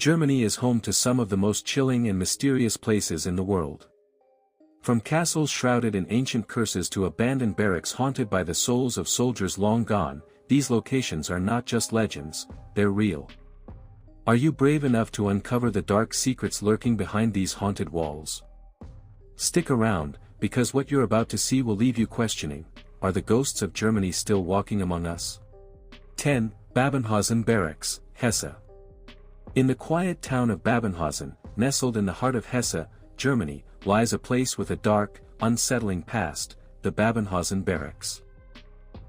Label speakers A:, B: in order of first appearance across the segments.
A: Germany is home to some of the most chilling and mysterious places in the world. From castles shrouded in ancient curses to abandoned barracks haunted by the souls of soldiers long gone, these locations are not just legends, they're real. Are you brave enough to uncover the dark secrets lurking behind these haunted walls? Stick around, because what you're about to see will leave you questioning, are the ghosts of Germany still walking among us? 10. Babenhausen Barracks, Hesse. In the quiet town of Babenhausen, nestled in the heart of Hesse, Germany, lies a place with a dark, unsettling past, the Babenhausen Barracks.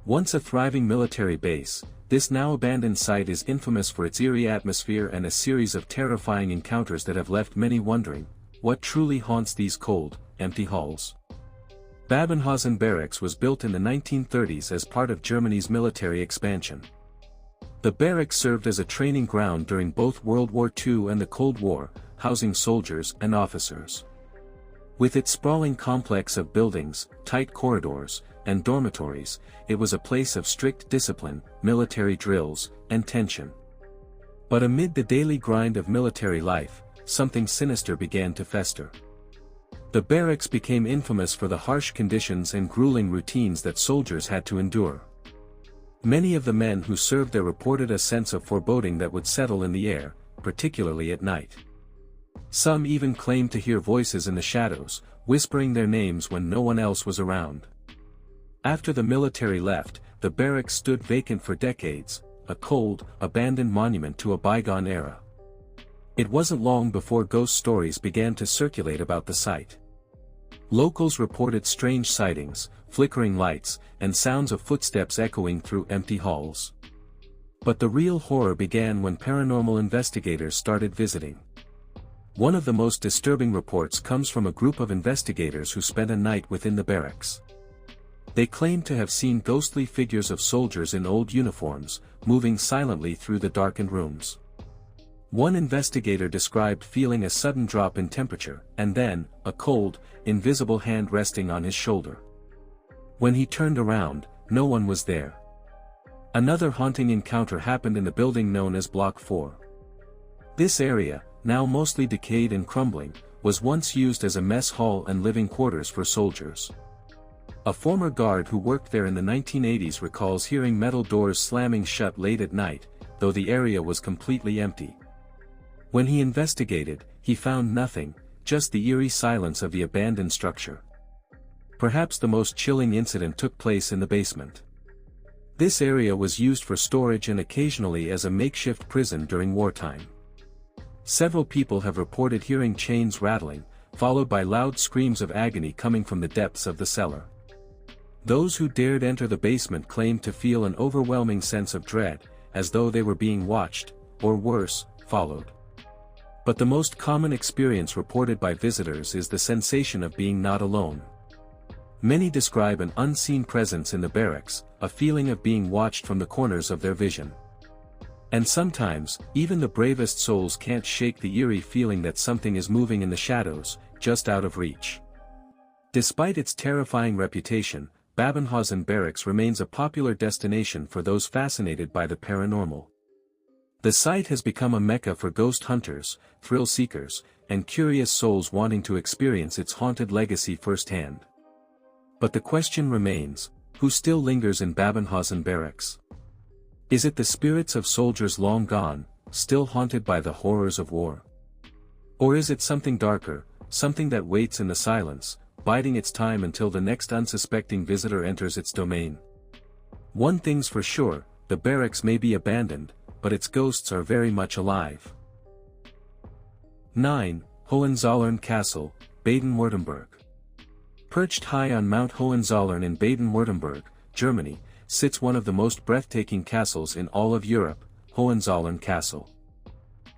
A: Once a thriving military base, this now abandoned site is infamous for its eerie atmosphere and a series of terrifying encounters that have left many wondering, what truly haunts these cold, empty halls? Babenhausen Barracks was built in the 1930s as part of Germany's military expansion. The barracks served as a training ground during both World War II and the Cold War, housing soldiers and officers. With its sprawling complex of buildings, tight corridors, and dormitories, it was a place of strict discipline, military drills, and tension. But amid the daily grind of military life, something sinister began to fester. The barracks became infamous for the harsh conditions and grueling routines that soldiers had to endure. Many of the men who served there reported a sense of foreboding that would settle in the air, particularly at night. Some even claimed to hear voices in the shadows, whispering their names when no one else was around. After the military left, the barracks stood vacant for decades, a cold, abandoned monument to a bygone era. It wasn't long before ghost stories began to circulate about the site. Locals reported strange sightings, flickering lights, and sounds of footsteps echoing through empty halls. But the real horror began when paranormal investigators started visiting. One of the most disturbing reports comes from a group of investigators who spent a night within the barracks. They claimed to have seen ghostly figures of soldiers in old uniforms, moving silently through the darkened rooms. One investigator described feeling a sudden drop in temperature, and then, a cold, invisible hand resting on his shoulder. When he turned around, no one was there. Another haunting encounter happened in the building known as Block 4. This area, now mostly decayed and crumbling, was once used as a mess hall and living quarters for soldiers. A former guard who worked there in the 1980s recalls hearing metal doors slamming shut late at night, though the area was completely empty. When he investigated, he found nothing, just the eerie silence of the abandoned structure. Perhaps the most chilling incident took place in the basement. This area was used for storage and occasionally as a makeshift prison during wartime. Several people have reported hearing chains rattling, followed by loud screams of agony coming from the depths of the cellar. Those who dared enter the basement claimed to feel an overwhelming sense of dread, as though they were being watched, or worse, followed. But the most common experience reported by visitors is the sensation of being not alone. Many describe an unseen presence in the barracks, a feeling of being watched from the corners of their vision. And sometimes, even the bravest souls can't shake the eerie feeling that something is moving in the shadows, just out of reach. Despite its terrifying reputation, Babenhausen Barracks remains a popular destination for those fascinated by the paranormal. The site has become a mecca for ghost hunters, thrill seekers, and curious souls wanting to experience its haunted legacy firsthand. But the question remains, who still lingers in Babenhausen Barracks? Is it the spirits of soldiers long gone, still haunted by the horrors of war? Or is it something darker, something that waits in the silence, biding its time until the next unsuspecting visitor enters its domain? One thing's for sure, the barracks may be abandoned, but its ghosts are very much alive. 9. Hohenzollern Castle, Baden-Württembeg. Perched high on Mount Hohenzollern in Baden-Württtemberg, Germany, sits one of the most breathtaking castles in all of Europe, Hohenzollern Castle.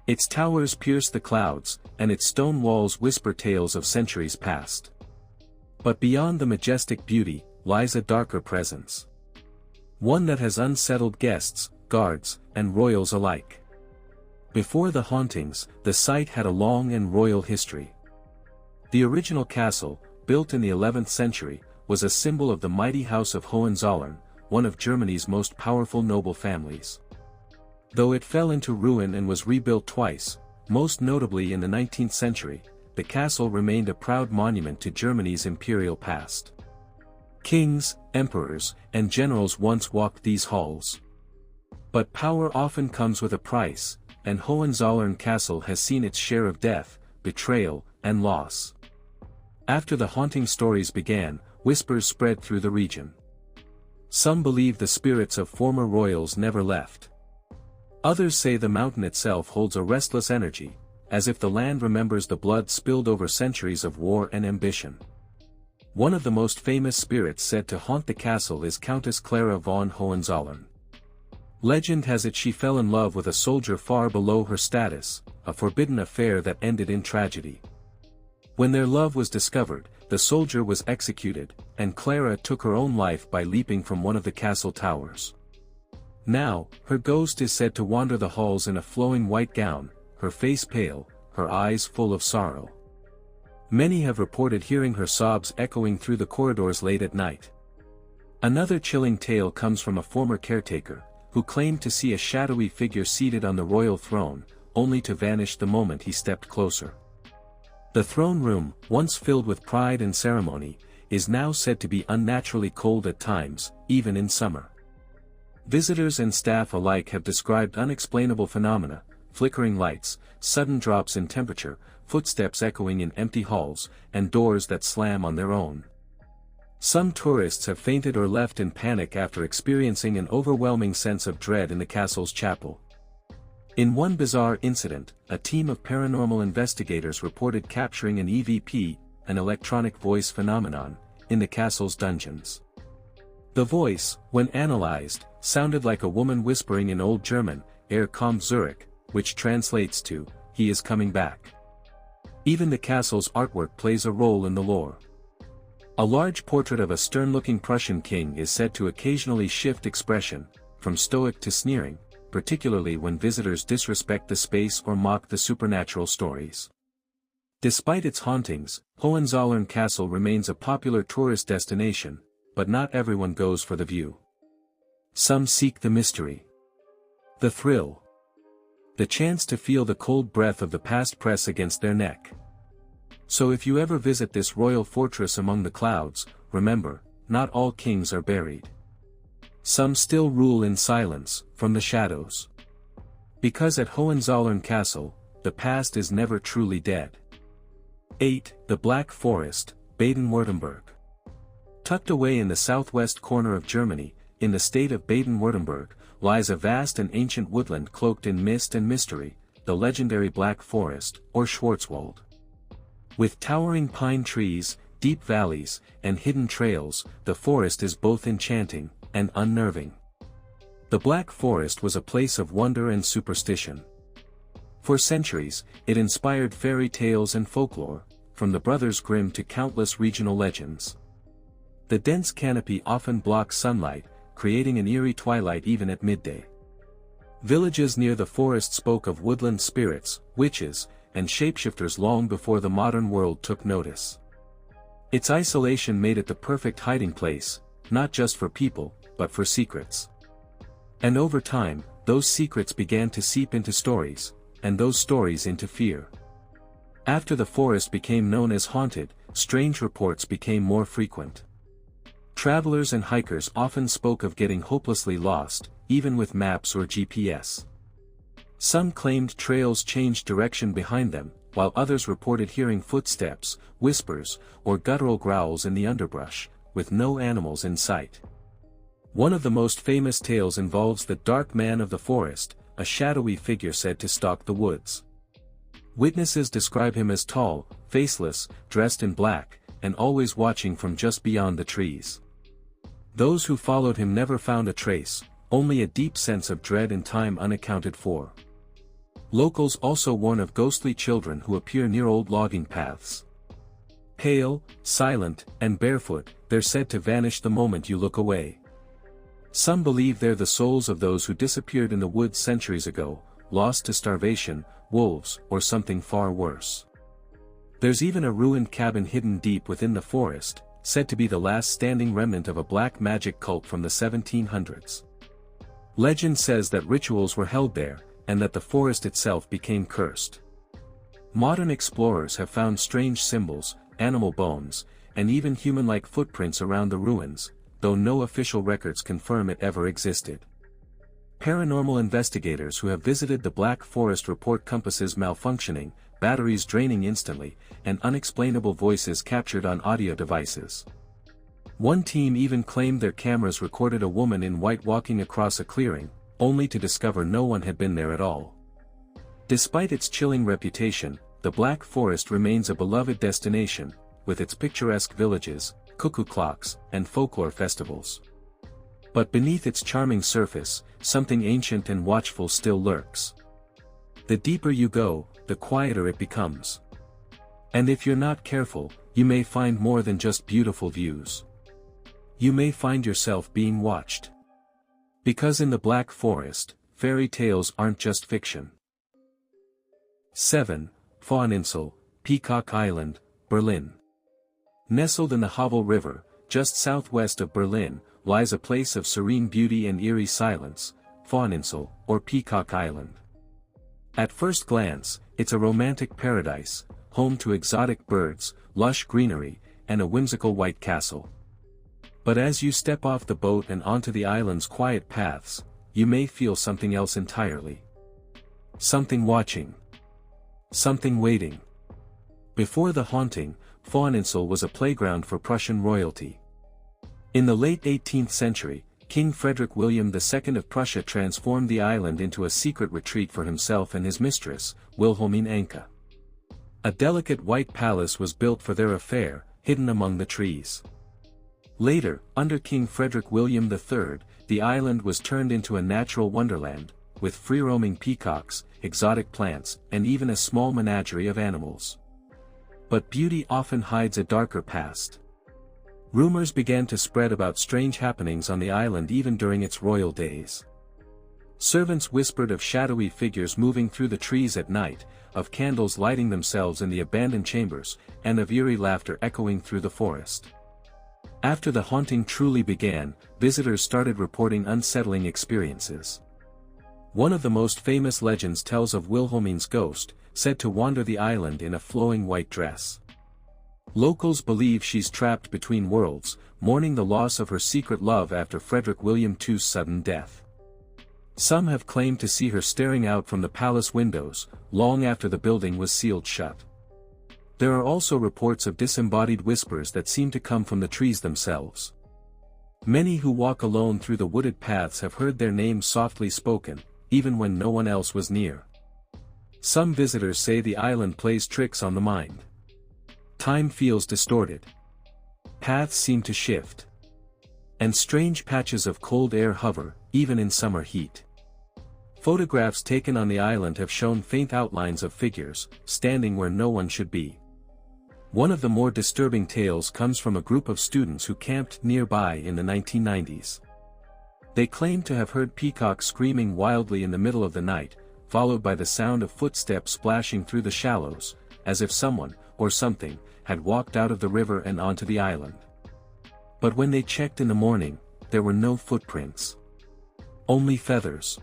A: Its towers pierce the clouds, and its stone walls whisper tales of centuries past. But beyond the majestic beauty, lies a darker presence. One that has unsettled guests, guards, and royals alike. Before the hauntings, the site had a long and royal history. The original castle, built in the 11th century, was a symbol of the mighty House of Hohenzollern, one of Germany's most powerful noble families. Though it fell into ruin and was rebuilt twice, Most notably in the 19th century, the castle remained a proud monument to Germany's imperial past. Kings, emperors, and generals once walked these halls. But power often comes with a price, and Hohenzollern Castle has seen its share of death, betrayal, and loss. After the haunting stories began, whispers spread through the region. Some believe the spirits of former royals never left. Others say the mountain itself holds a restless energy, as if the land remembers the blood spilled over centuries of war and ambition. One of the most famous spirits said to haunt the castle is Countess Clara von Hohenzollern. Legend has it she fell in love with a soldier far below her status, a forbidden affair that ended in tragedy. When their love was discovered, the soldier was executed, and Clara took her own life by leaping from one of the castle towers. Now, her ghost is said to wander the halls in a flowing white gown, her face pale, her eyes full of sorrow. Many have reported hearing her sobs echoing through the corridors late at night. Another chilling tale comes from a former caretaker, who claimed to see a shadowy figure seated on the royal throne, only to vanish the moment he stepped closer. The throne room, once filled with pride and ceremony, is now said to be unnaturally cold at times, even in summer. Visitors and staff alike have described unexplainable phenomena, flickering lights, sudden drops in temperature, footsteps echoing in empty halls, and doors that slam on their own. Some tourists have fainted or left in panic after experiencing an overwhelming sense of dread in the castle's chapel. In one bizarre incident, a team of paranormal investigators reported capturing an EVP, an electronic voice phenomenon, in the castle's dungeons. The voice, when analyzed, sounded like a woman whispering in Old German, kommt zurück, which translates to, "He is coming back." Even the castle's artwork plays a role in the lore. A large portrait of a stern-looking Prussian king is said to occasionally shift expression, from stoic to sneering, particularly when visitors disrespect the space or mock the supernatural stories. Despite its hauntings, Hohenzollern Castle remains a popular tourist destination, but not everyone goes for the view. Some seek the mystery, the thrill, the chance to feel the cold breath of the past press against their neck. So if you ever visit this royal fortress among the clouds, remember, not all kings are buried. Some still rule in silence, from the shadows. Because at Hohenzollern Castle, the past is never truly dead. 8. The Black Forest, Baden-Württtemberg. Tucked away in the southwest corner of Germany, in the state of Baden-Württtemberg, lies a vast and ancient woodland cloaked in mist and mystery, the legendary Black Forest, or Schwarzwald. With towering pine trees, deep valleys, and hidden trails, the forest is both enchanting and unnerving. The Black Forest was a place of wonder and superstition. For centuries, it inspired fairy tales and folklore, from the Brothers Grimm to countless regional legends. The dense canopy often blocks sunlight, creating an eerie twilight even at midday. Villages near the forest spoke of woodland spirits, witches, and shapeshifters long before the modern world took notice. Its isolation made it the perfect hiding place, not just for people, but for secrets. And over time, those secrets began to seep into stories, and those stories into fear. After the forest became known as haunted, strange reports became more frequent. Travelers and hikers often spoke of getting hopelessly lost, even with maps or GPS. Some claimed trails changed direction behind them, while others reported hearing footsteps, whispers, or guttural growls in the underbrush, with no animals in sight. One of the most famous tales involves the Dark Man of the Forest, a shadowy figure said to stalk the woods. Witnesses describe him as tall, faceless, dressed in black, and always watching from just beyond the trees. Those who followed him never found a trace, only a deep sense of dread and time unaccounted for. Locals also warn of ghostly children who appear near old logging paths. Pale, silent, and barefoot, they're said to vanish the moment you look away. Some believe they're the souls of those who disappeared in the woods centuries ago, lost to starvation, wolves, or something far worse. There's even a ruined cabin hidden deep within the forest, said to be the last standing remnant of a black magic cult from the 1700s. Legend says that rituals were held there, and that the forest itself became cursed. Modern explorers have found strange symbols, animal bones, and even human-like footprints around the ruins, though no official records confirm it ever existed. Paranormal investigators who have visited the Black Forest report compasses malfunctioning, batteries draining instantly, and unexplainable voices captured on audio devices. One team even claimed their cameras recorded a woman in white walking across a clearing, only to discover no one had been there at all. Despite its chilling reputation, the Black Forest remains a beloved destination, with its picturesque villages, cuckoo clocks, and folklore festivals. But beneath its charming surface, something ancient and watchful still lurks. The deeper you go, the quieter it becomes. And if you're not careful, you may find more than just beautiful views. You may find yourself being watched. Because in the Black Forest, fairy tales aren't just fiction. 7. Pfaueninsel, Peacock Island, Berlin. Nestled in the Havel River, just southwest of Berlin, lies a place of serene beauty and eerie silence, Pfaueninsel, or Peacock Island. At first glance, it's a romantic paradise, home to exotic birds, lush greenery, and a whimsical white castle. But as you step off the boat and onto the island's quiet paths, you may feel something else entirely. Something watching. Something waiting. Before the haunting, Pfaueninsel was a playground for Prussian royalty. In the late 18th century, King Frederick William II of Prussia transformed the island into a secret retreat for himself and his mistress, Wilhelmine Anke. A delicate white palace was built for their affair, hidden among the trees. Later, under King Frederick William III, the island was turned into a natural wonderland, with free-roaming peacocks, exotic plants, and even a small menagerie of animals. But beauty often hides a darker past. Rumors began to spread about strange happenings on the island even during its royal days. Servants whispered of shadowy figures moving through the trees at night, of candles lighting themselves in the abandoned chambers, and of eerie laughter echoing through the forest. After the haunting truly began, visitors started reporting unsettling experiences. One of the most famous legends tells of Wilhelmine's ghost, said to wander the island in a flowing white dress. Locals believe she's trapped between worlds, mourning the loss of her secret love after Frederick William II's sudden death. Some have claimed to see her staring out from the palace windows, long after the building was sealed shut. There are also reports of disembodied whispers that seem to come from the trees themselves. Many who walk alone through the wooded paths have heard their names softly spoken, even when no one else was near. Some visitors say the island plays tricks on the mind. Time feels distorted. Paths seem to shift. And strange patches of cold air hover, even in summer heat. Photographs taken on the island have shown faint outlines of figures, standing where no one should be. One of the more disturbing tales comes from a group of students who camped nearby in the 1990s. They claim to have heard peacocks screaming wildly in the middle of the night, followed by the sound of footsteps splashing through the shallows, as if someone, or something, had walked out of the river and onto the island. But when they checked in the morning, there were no footprints. Only feathers.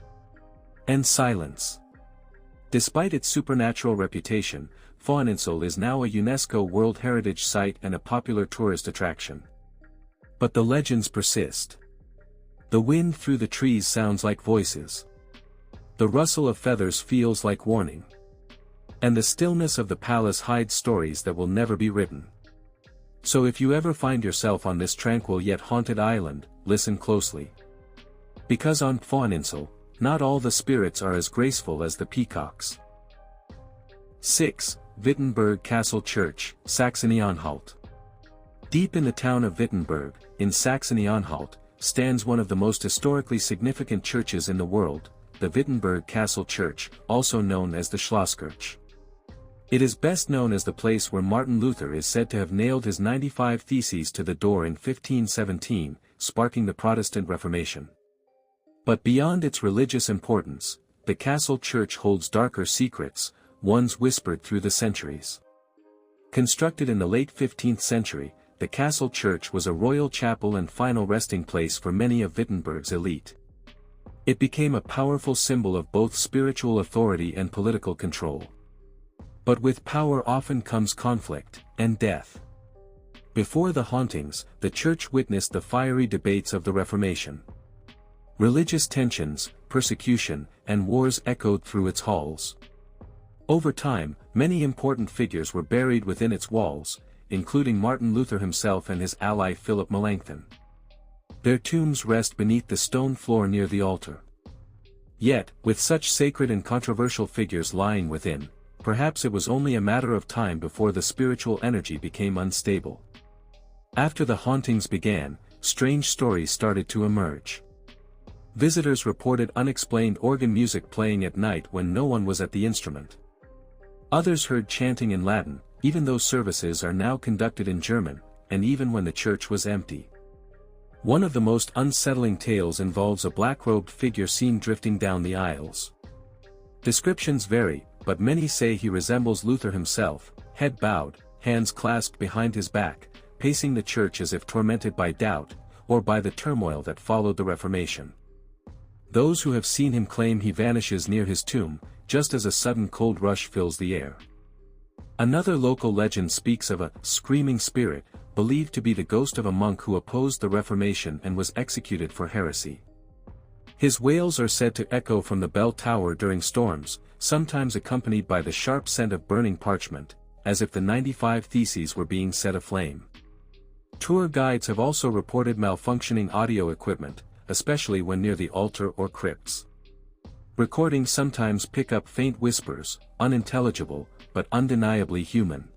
A: And silence. Despite its supernatural reputation, Pfaueninsel is now a UNESCO World Heritage Site and a popular tourist attraction. But the legends persist. The wind through the trees sounds like voices. The rustle of feathers feels like warning. And the stillness of the palace hides stories that will never be written. So if you ever find yourself on this tranquil yet haunted island, listen closely. Because on Pfaueninsel, not all the spirits are as graceful as the peacocks. 6. Wittenberg Castle Church, Saxony-Anhalt. Deep in the town of Wittenberg, in Saxony-Anhalt, stands one of the most historically significant churches in the world, the Wittenberg Castle Church, also known as the Schlosskirche. It is best known as the place where Martin Luther is said to have nailed his 95 Theses to the door in 1517, sparking the Protestant Reformation. But beyond its religious importance, the castle church holds darker secrets, ones whispered through the centuries. Constructed in the late 15th century, the castle church was a royal chapel and final resting place for many of Wittenberg's elite. It became a powerful symbol of both spiritual authority and political control. But with power often comes conflict, and death. Before the hauntings, the church witnessed the fiery debates of the Reformation. Religious tensions, persecution, and wars echoed through its halls. Over time, many important figures were buried within its walls, including Martin Luther himself and his ally Philip Melanchthon. Their tombs rest beneath the stone floor near the altar. Yet, with such sacred and controversial figures lying within, perhaps it was only a matter of time before the spiritual energy became unstable. After the hauntings began, strange stories started to emerge. Visitors reported unexplained organ music playing at night when no one was at the instrument. Others heard chanting in Latin, even though services are now conducted in German, and even when the church was empty. One of the most unsettling tales involves a black-robed figure seen drifting down the aisles. Descriptions vary, but many say he resembles Luther himself, head bowed, hands clasped behind his back, pacing the church as if tormented by doubt, or by the turmoil that followed the Reformation. Those who have seen him claim he vanishes near his tomb, just as a sudden cold rush fills the air. Another local legend speaks of a screaming spirit, believed to be the ghost of a monk who opposed the Reformation and was executed for heresy. His wails are said to echo from the bell tower during storms, sometimes accompanied by the sharp scent of burning parchment, as if the 95 Theses were being set aflame. Tour guides have also reported malfunctioning audio equipment, especially when near the altar or crypts. Recordings sometimes pick up faint whispers, unintelligible, but undeniably human.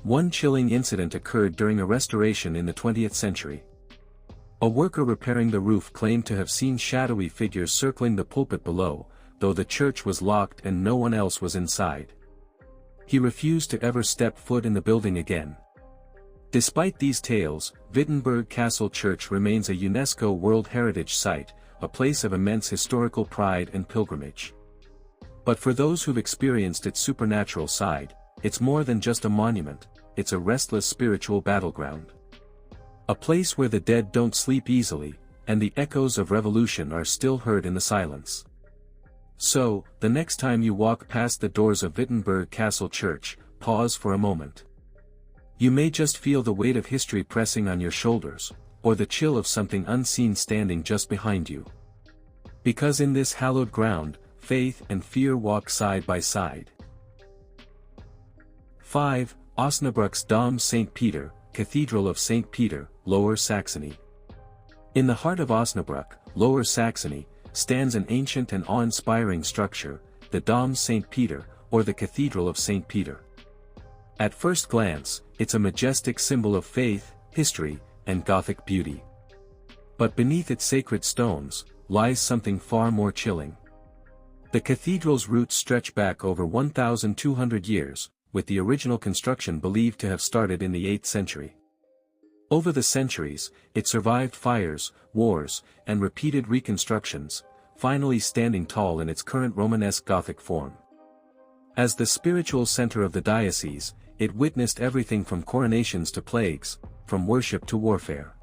A: One chilling incident occurred during a restoration in the 20th century. A worker repairing the roof claimed to have seen shadowy figures circling the pulpit below, though the church was locked and no one else was inside. He refused to ever step foot in the building again. Despite these tales, Wittenberg Castle Church remains a UNESCO World Heritage Site, a place of immense historical pride and pilgrimage. But for those who've experienced its supernatural side, it's more than just a monument, it's a restless spiritual battleground. A place where the dead don't sleep easily, and the echoes of revolution are still heard in the silence. So, the next time you walk past the doors of Wittenberg Castle Church, pause for a moment. You may just feel the weight of history pressing on your shoulders, or the chill of something unseen standing just behind you. Because in this hallowed ground, faith and fear walk side by side. 5. Osnabrück's Dom St. Peter, Cathedral of St. Peter, Lower Saxony. In the heart of Osnabrück, Lower Saxony, stands an ancient and awe-inspiring structure, the Dom St. Peter, or the Cathedral of St. Peter. At first glance, it's a majestic symbol of faith, history, and Gothic beauty. But beneath its sacred stones, lies something far more chilling. The cathedral's roots stretch back over 1,200 years, with the original construction believed to have started in the 8th century. Over the centuries, it survived fires, wars, and repeated reconstructions, finally standing tall in its current Romanesque Gothic form. As the spiritual center of the diocese, it witnessed everything from coronations to plagues, from worship to warfare.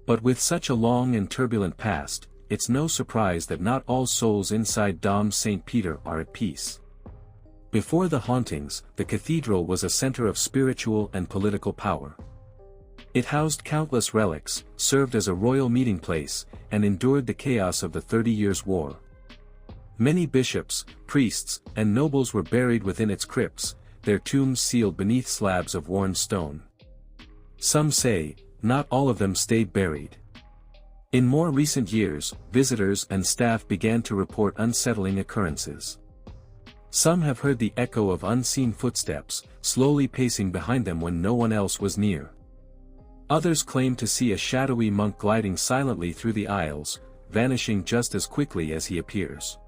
A: But with such a long and turbulent past, it's no surprise that not all souls inside Dom St. Peter are at peace. Before the hauntings, the cathedral was a center of spiritual and political power. It housed countless relics, served as a royal meeting place, and endured the chaos of the 30 Years' War. Many bishops, priests, and nobles were buried within its crypts, their tombs sealed beneath slabs of worn stone. Some say, not all of them stayed buried. In more recent years, visitors and staff began to report unsettling occurrences. Some have heard the echo of unseen footsteps, slowly pacing behind them when no one else was near. Others claim to see a shadowy monk gliding silently through the aisles, vanishing just as quickly as he appears.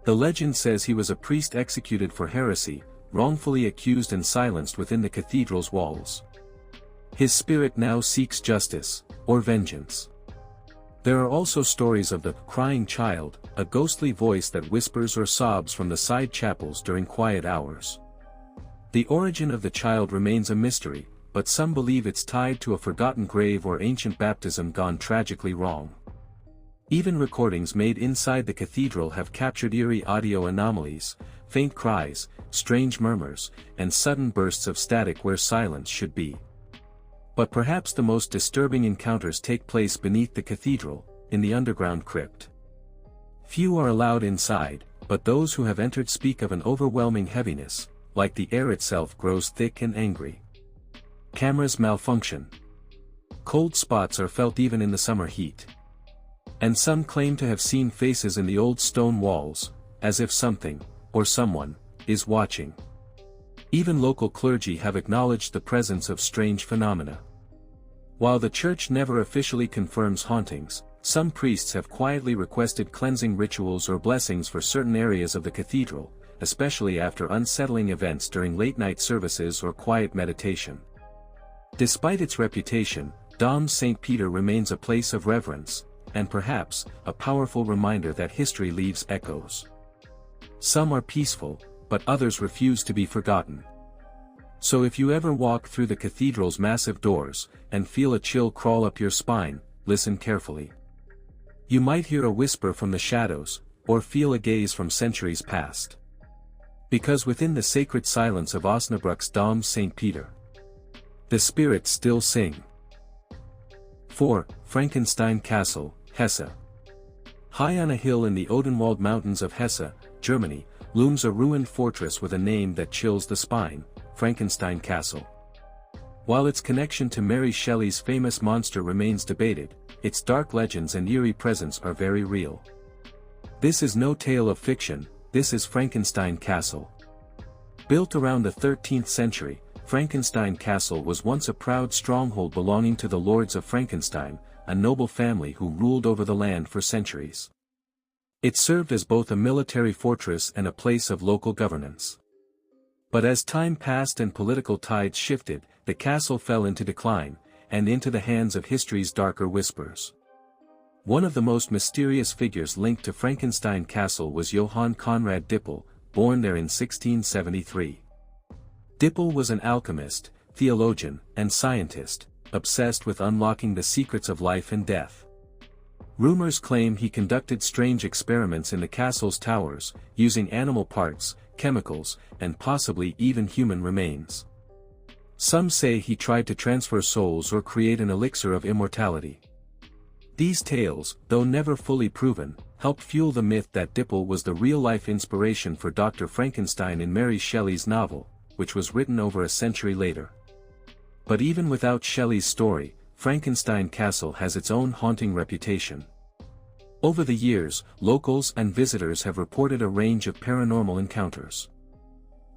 A: The legend says he was a priest executed for heresy, wrongfully accused and silenced within the cathedral's walls. His spirit now seeks justice, or vengeance. There are also stories of the crying child, a ghostly voice that whispers or sobs from the side chapels during quiet hours. The origin of the child remains a mystery, but some believe it's tied to a forgotten grave or ancient baptism gone tragically wrong. Even recordings made inside the cathedral have captured eerie audio anomalies, faint cries, strange murmurs, and sudden bursts of static where silence should be. But perhaps the most disturbing encounters take place beneath the cathedral, in the underground crypt. Few are allowed inside, but those who have entered speak of an overwhelming heaviness, like the air itself grows thick and angry. Cameras malfunction. Cold spots are felt even in the summer heat. And some claim to have seen faces in the old stone walls, as if something, or someone, is watching. Even local clergy have acknowledged the presence of strange phenomena. While the church never officially confirms hauntings, some priests have quietly requested cleansing rituals or blessings for certain areas of the cathedral, especially after unsettling events during late-night services or quiet meditation. Despite its reputation, St. Peter remains a place of reverence, and perhaps, a powerful reminder that history leaves echoes. Some are peaceful, but others refuse to be forgotten. So if you ever walk through the cathedral's massive doors, and feel a chill crawl up your spine, listen carefully. You might hear a whisper from the shadows, or feel a gaze from centuries past. Because within the sacred silence of Osnabrück's St. Peter, the spirits still sing. 4. Frankenstein Castle, Hesse. High on a hill in the Odenwald Mountains of Hesse, Germany, looms a ruined fortress with a name that chills the spine, Frankenstein Castle. While its connection to Mary Shelley's famous monster remains debated, its dark legends and eerie presence are very real. This is no tale of fiction, this is Frankenstein Castle. Built around the 13th century, Frankenstein Castle was once a proud stronghold belonging to the Lords of Frankenstein, a noble family who ruled over the land for centuries. It served as both a military fortress and a place of local governance. But as time passed and political tides shifted, the castle fell into decline, and into the hands of history's darker whispers. One of the most mysterious figures linked to Frankenstein Castle was Johann Conrad Dippel, born there in 1673. Dippel was an alchemist, theologian, and scientist, obsessed with unlocking the secrets of life and death. Rumors claim he conducted strange experiments in the castle's towers, using animal parts, chemicals, and possibly even human remains. Some say he tried to transfer souls or create an elixir of immortality. These tales, though never fully proven, helped fuel the myth that Dippel was the real-life inspiration for Dr. Frankenstein in Mary Shelley's novel, which was written over a century later. But even without Shelley's story, Frankenstein Castle has its own haunting reputation. Over the years, locals and visitors have reported a range of paranormal encounters.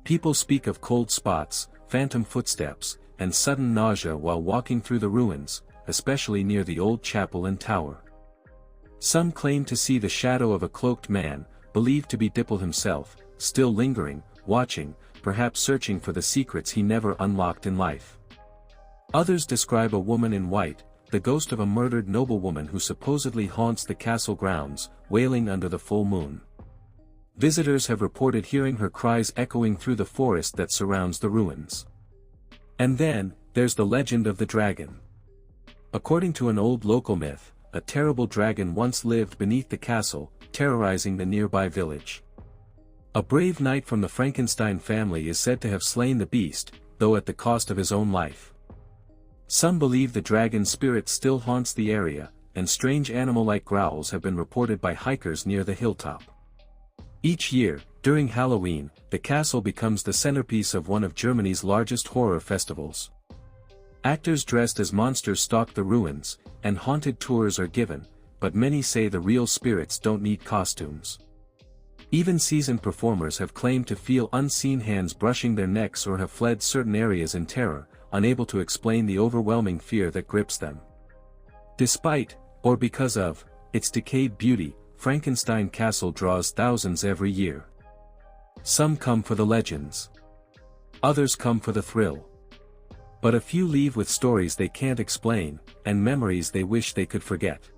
A: People speak of cold spots, phantom footsteps, and sudden nausea while walking through the ruins, especially near the old chapel and tower. Some claim to see the shadow of a cloaked man, believed to be Dippel himself, still lingering, watching, perhaps searching for the secrets he never unlocked in life. Others describe a woman in white, the ghost of a murdered noblewoman who supposedly haunts the castle grounds, wailing under the full moon. Visitors have reported hearing her cries echoing through the forest that surrounds the ruins. And then, there's the legend of the dragon. According to an old local myth, a terrible dragon once lived beneath the castle, terrorizing the nearby village. A brave knight from the Frankenstein family is said to have slain the beast, though at the cost of his own life. Some believe the dragon's spirit still haunts the area, and strange animal-like growls have been reported by hikers near the hilltop. Each year, during Halloween, the castle becomes the centerpiece of one of Germany's largest horror festivals. Actors dressed as monsters stalk the ruins, and haunted tours are given, but many say the real spirits don't need costumes. Even seasoned performers have claimed to feel unseen hands brushing their necks or have fled certain areas in terror, unable to explain the overwhelming fear that grips them. Despite, or because of, its decayed beauty, Frankenstein Castle draws thousands every year. Some come for the legends. Others come for the thrill. But a few leave with stories they can't explain, and memories they wish they could forget.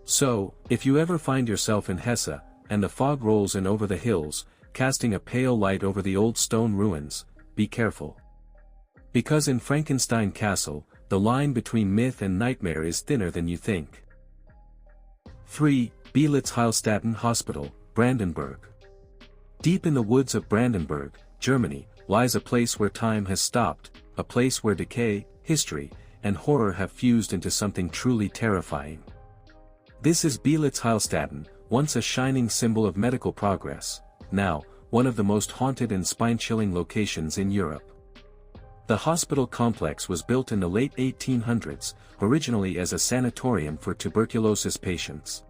A: So, if you ever find yourself in Hesse, and the fog rolls in over the hills, casting a pale light over the old stone ruins, be careful. Because in Frankenstein Castle, the line between myth and nightmare is thinner than you think. 3. Beelitz-Heilstätten Hospital, Brandenburg. Deep in the woods of Brandenburg, Germany, lies a place where time has stopped, a place where decay, history, and horror have fused into something truly terrifying. This is Beelitz-Heilstätten, once a shining symbol of medical progress, now, one of the most haunted and spine-chilling locations in Europe. The hospital complex was built in the late 1800s, originally as a sanatorium for tuberculosis patients.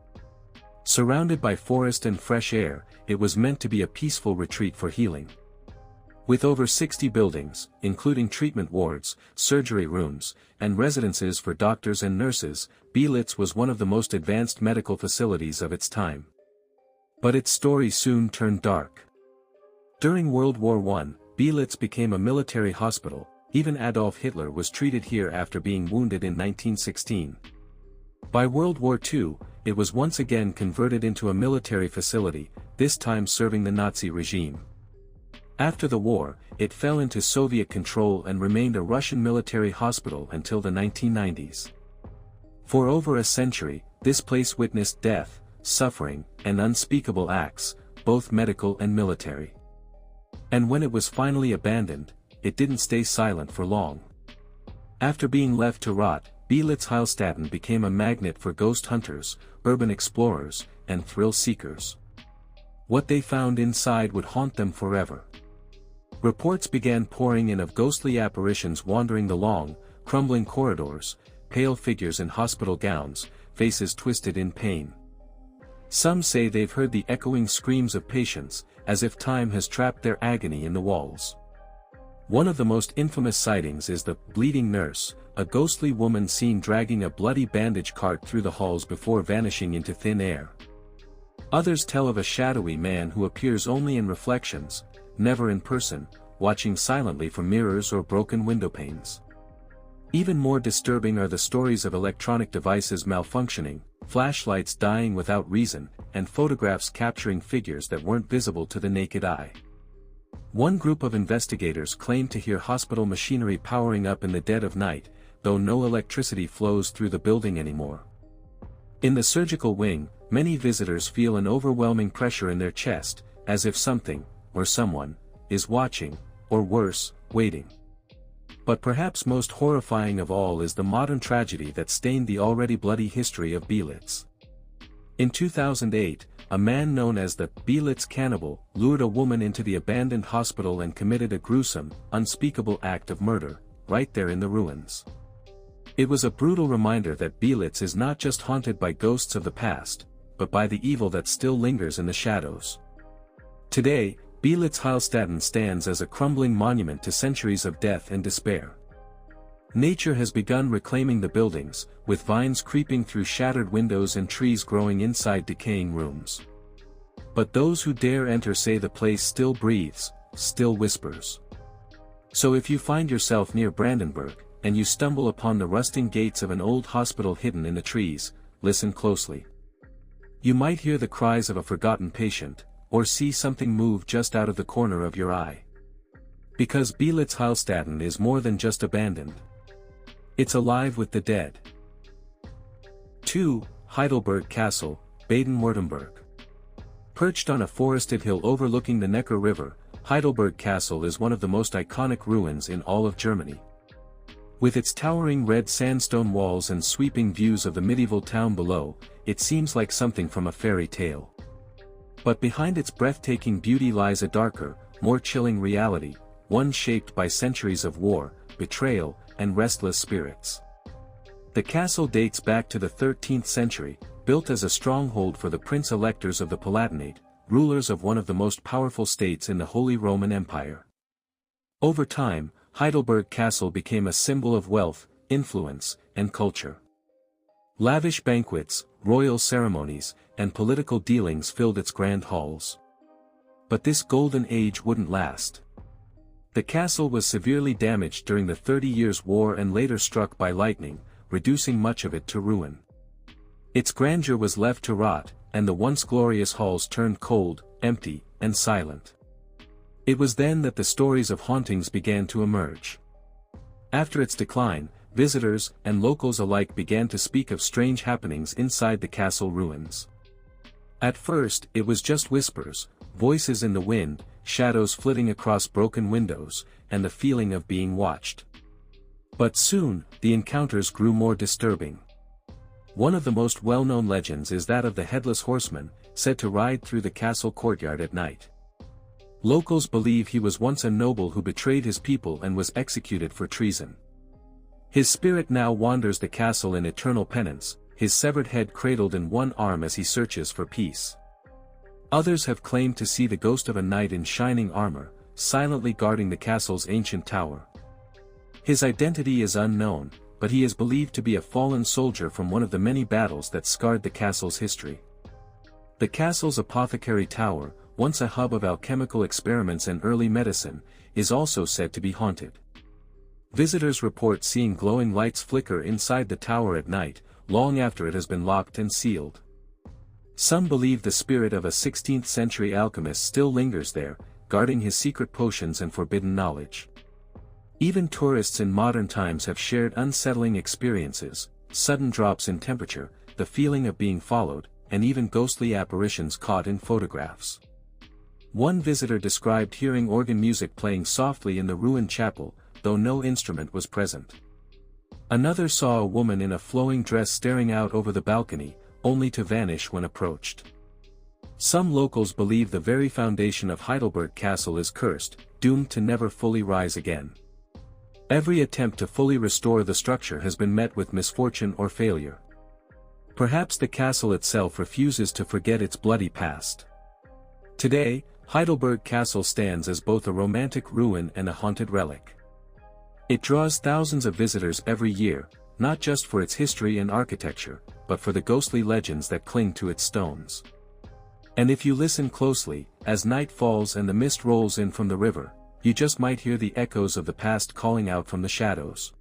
A: Surrounded by forest and fresh air, it was meant to be a peaceful retreat for healing. With over 60 buildings, including treatment wards, surgery rooms, and residences for doctors and nurses, Beelitz was one of the most advanced medical facilities of its time. But its story soon turned dark. During World War I, Beelitz became a military hospital. Even Adolf Hitler was treated here after being wounded in 1916. By World War II, it was once again converted into a military facility, this time serving the Nazi regime. After the war, it fell into Soviet control and remained a Russian military hospital until the 1990s. For over a century, this place witnessed death, suffering, and unspeakable acts, both medical and military. And when it was finally abandoned, it didn't stay silent for long. After being left to rot, Beelitz-Heilstätten became a magnet for ghost hunters, urban explorers, and thrill seekers. What they found inside would haunt them forever. Reports began pouring in of ghostly apparitions wandering the long, crumbling corridors, pale figures in hospital gowns, faces twisted in pain. Some say they've heard the echoing screams of patients, as if time has trapped their agony in the walls. One of the most infamous sightings is the bleeding nurse, a ghostly woman seen dragging a bloody bandage cart through the halls before vanishing into thin air. Others tell of a shadowy man who appears only in reflections, never in person, watching silently from mirrors or broken window panes. Even more disturbing are the stories of electronic devices malfunctioning, flashlights dying without reason, and photographs capturing figures that weren't visible to the naked eye. One group of investigators claimed to hear hospital machinery powering up in the dead of night, though no electricity flows through the building anymore. In the surgical wing, many visitors feel an overwhelming pressure in their chest, as if something, or someone, is watching, or worse, waiting. But perhaps most horrifying of all is the modern tragedy that stained the already bloody history of Beelitz. In 2008, a man known as the Beelitz Cannibal lured a woman into the abandoned hospital and committed a gruesome, unspeakable act of murder, right there in the ruins. It was a brutal reminder that Beelitz is not just haunted by ghosts of the past, but by the evil that still lingers in the shadows. Today, Beelitz-Heilstätten stands as a crumbling monument to centuries of death and despair. Nature has begun reclaiming the buildings, with vines creeping through shattered windows and trees growing inside decaying rooms. But those who dare enter say the place still breathes, still whispers. So if you find yourself near Brandenburg, and you stumble upon the rusting gates of an old hospital hidden in the trees, listen closely. You might hear the cries of a forgotten patient, or see something move just out of the corner of your eye. Because Beelitz-Heilstätten is more than just abandoned. It's alive with the dead. 2. Heidelberg Castle, Baden-Württembeg. Perched on a forested hill overlooking the Neckar River, Heidelberg Castle is one of the most iconic ruins in all of Germany. With its towering red sandstone walls and sweeping views of the medieval town below, it seems like something from a fairy tale. But behind its breathtaking beauty lies a darker, more chilling reality, one shaped by centuries of war, betrayal, and restless spirits. The castle dates back to the 13th century, built as a stronghold for the prince-electors of the Palatinate, rulers of one of the most powerful states in the Holy Roman Empire. Over time, Heidelberg Castle became a symbol of wealth, influence, and culture. Lavish banquets, royal ceremonies, and political dealings filled its grand halls. But this golden age wouldn't last. The castle was severely damaged during the 30 Years' War and later struck by lightning, reducing much of it to ruin. Its grandeur was left to rot, and the once glorious halls turned cold, empty, and silent. It was then that the stories of hauntings began to emerge. After its decline, visitors and locals alike began to speak of strange happenings inside the castle ruins. At first, it was just whispers, voices in the wind, shadows flitting across broken windows, and the feeling of being watched. But soon, the encounters grew more disturbing. One of the most well-known legends is that of the Headless Horseman, said to ride through the castle courtyard at night. Locals believe he was once a noble who betrayed his people and was executed for treason. His spirit now wanders the castle in eternal penance, his severed head cradled in one arm as he searches for peace. Others have claimed to see the ghost of a knight in shining armor, silently guarding the castle's ancient tower. His identity is unknown, but he is believed to be a fallen soldier from one of the many battles that scarred the castle's history. The castle's apothecary tower, once a hub of alchemical experiments and early medicine, is also said to be haunted. Visitors report seeing glowing lights flicker inside the tower at night, long after it has been locked and sealed. Some believe the spirit of a 16th-century alchemist still lingers there, guarding his secret potions and forbidden knowledge. Even tourists in modern times have shared unsettling experiences, sudden drops in temperature, the feeling of being followed, and even ghostly apparitions caught in photographs. One visitor described hearing organ music playing softly in the ruined chapel, though no instrument was present. Another saw a woman in a flowing dress staring out over the balcony, only to vanish when approached. Some locals believe the very foundation of Heidelberg Castle is cursed, doomed to never fully rise again. Every attempt to fully restore the structure has been met with misfortune or failure. Perhaps the castle itself refuses to forget its bloody past. Today, Heidelberg Castle stands as both a romantic ruin and a haunted relic. It draws thousands of visitors every year, not just for its history and architecture, but for the ghostly legends that cling to its stones. And if you listen closely, as night falls and the mist rolls in from the river, you just might hear the echoes of the past calling out from the shadows.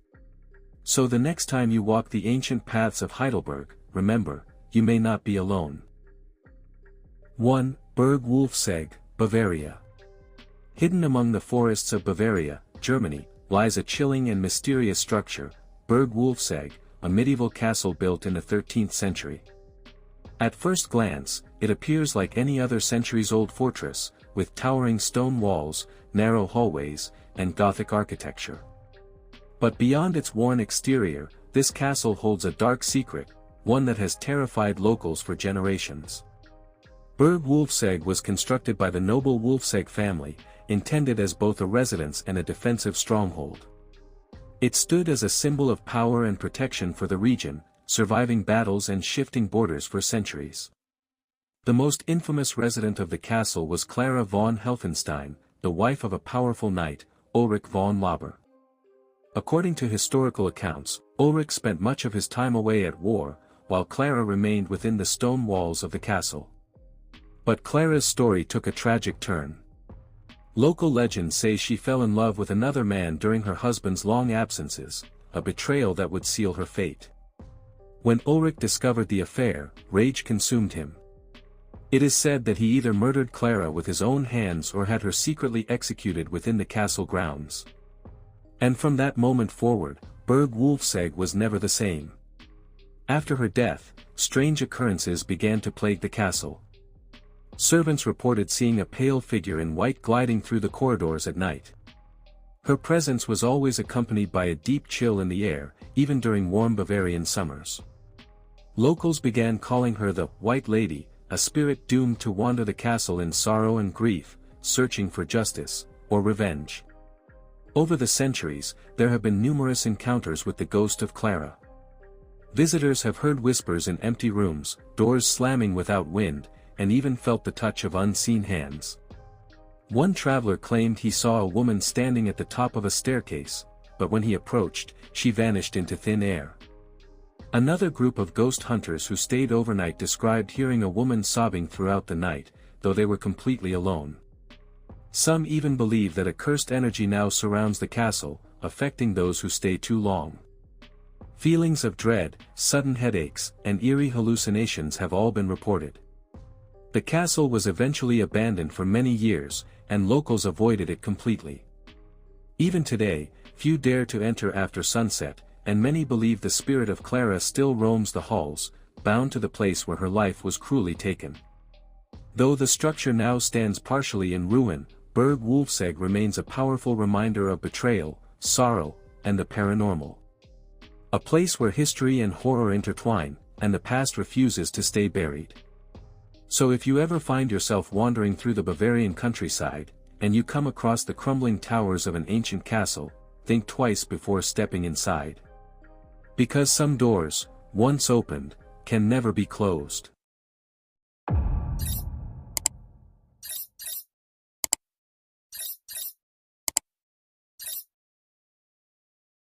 A: So the next time you walk the ancient paths of Heidelberg, remember, you may not be alone. 1. Burg Wolfsegg, Bavaria. Hidden among the forests of Bavaria, Germany, lies a chilling and mysterious structure, Burg Wolfsegg, a medieval castle built in the 13th century. At first glance, it appears like any other centuries-old fortress, with towering stone walls, narrow hallways, and Gothic architecture. But beyond its worn exterior, this castle holds a dark secret, one that has terrified locals for generations. Burg Wolfsegg was constructed by the noble Wolfsegg family, intended as both a residence and a defensive stronghold. It stood as a symbol of power and protection for the region, surviving battles and shifting borders for centuries. The most infamous resident of the castle was Clara von Helfenstein, the wife of a powerful knight, Ulrich von Lauber. According to historical accounts, Ulrich spent much of his time away at war, while Clara remained within the stone walls of the castle. But Clara's story took a tragic turn. Local legends say she fell in love with another man during her husband's long absences, a betrayal that would seal her fate. When Ulrich discovered the affair, rage consumed him. It is said that he either murdered Clara with his own hands or had her secretly executed within the castle grounds. And from that moment forward, Burg Wolfsegg was never the same. After her death, strange occurrences began to plague the castle. Servants reported seeing a pale figure in white gliding through the corridors at night. Her presence was always accompanied by a deep chill in the air, even during warm Bavarian summers. Locals began calling her the White Lady, a spirit doomed to wander the castle in sorrow and grief, searching for justice, or revenge. Over the centuries, there have been numerous encounters with the ghost of Clara. Visitors have heard whispers in empty rooms, doors slamming without wind, and even felt the touch of unseen hands. One traveler claimed he saw a woman standing at the top of a staircase, but when he approached, she vanished into thin air. Another group of ghost hunters who stayed overnight described hearing a woman sobbing throughout the night, though they were completely alone. Some even believe that a cursed energy now surrounds the castle, affecting those who stay too long. Feelings of dread, sudden headaches, and eerie hallucinations have all been reported. The castle was eventually abandoned for many years, and locals avoided it completely. Even today, few dare to enter after sunset, and many believe the spirit of Clara still roams the halls, bound to the place where her life was cruelly taken. Though the structure now stands partially in ruin, Burg Wolfsegg remains a powerful reminder of betrayal, sorrow, and the paranormal. A place where history and horror intertwine, and the past refuses to stay buried. So if you ever find yourself wandering through the Bavarian countryside, and you come across the crumbling towers of an ancient castle, think twice before stepping inside. Because some doors, once opened, can never be closed.